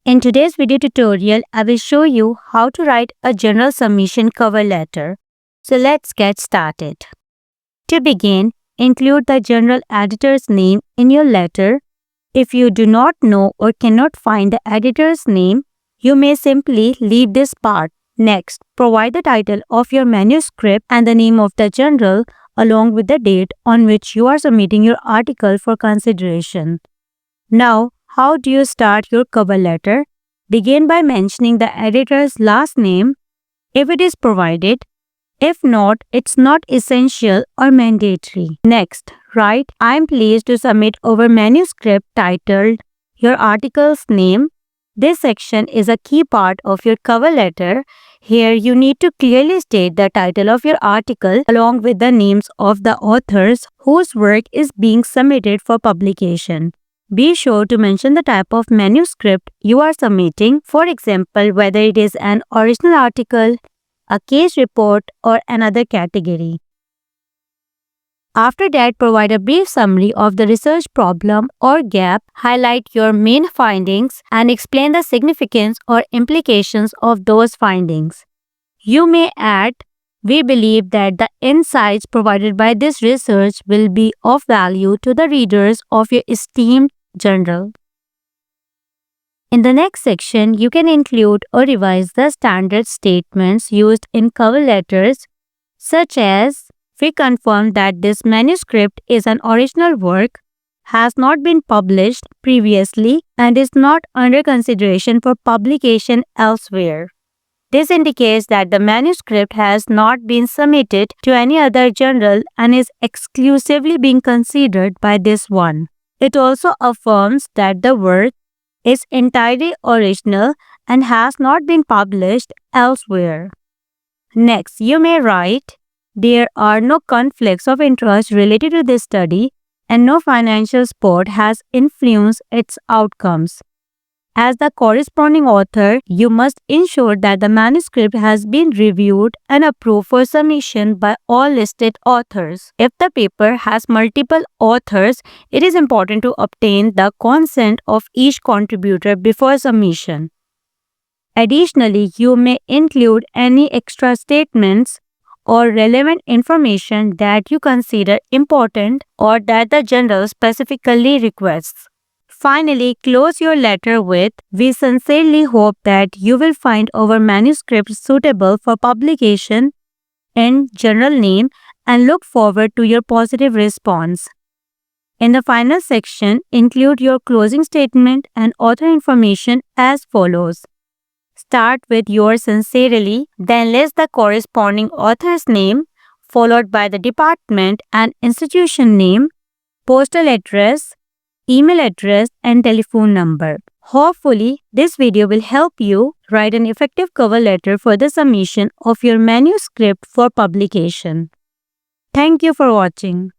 In today's video tutorial, I will show you how to write a general submission cover letter. So let's get started. To begin, include the general editor's name in your letter. If you do not know or cannot find the editor's name, you may simply leave this part. Next, provide the title of your manuscript and the name of the journal along with the date on which you are submitting your article for consideration. Now, how do you start your cover letter? Begin by mentioning the editor's last name if it is provided. If not, it's not essential or mandatory. Next, write, "I am pleased to submit our manuscript titled your article's name." This section is a key part of your cover letter. Here, you need to clearly state the title of your article along with the names of the authors whose work is being submitted for publication. Be sure to mention the type of manuscript you are submitting, for example, whether it is an original article, a case report, or another category. After that, provide a brief summary of the research problem or gap, highlight your main findings, and explain the significance or implications of those findings. You may add, "We believe that the insights provided by this research will be of value to the readers of your esteemed journal." In the next section, you can include or revise the standard statements used in cover letters, such as, "We confirm that this manuscript is an original work, has not been published previously, and is not under consideration for publication elsewhere." This indicates that the manuscript has not been submitted to any other journal and is exclusively being considered by this one. It also affirms that the work is entirely original and has not been published elsewhere. Next, you may write, "There are no conflicts of interest related to this study and no financial support has influenced its outcomes." As the corresponding author, you must ensure that the manuscript has been reviewed and approved for submission by all listed authors. If the paper has multiple authors, it is important to obtain the consent of each contributor before submission. Additionally, you may include any extra statements or relevant information that you consider important or that the journal specifically requests. Finally, close your letter with, "We sincerely hope that you will find our manuscript suitable for publication in journal name and look forward to your positive response." In the final section, include your closing statement and author information as follows. Start with yours sincerely, then list the corresponding author's name, followed by the department and institution name, postal address, email address, and telephone number. Hopefully, this video will help you write an effective cover letter for the submission of your manuscript for publication. Thank you for watching.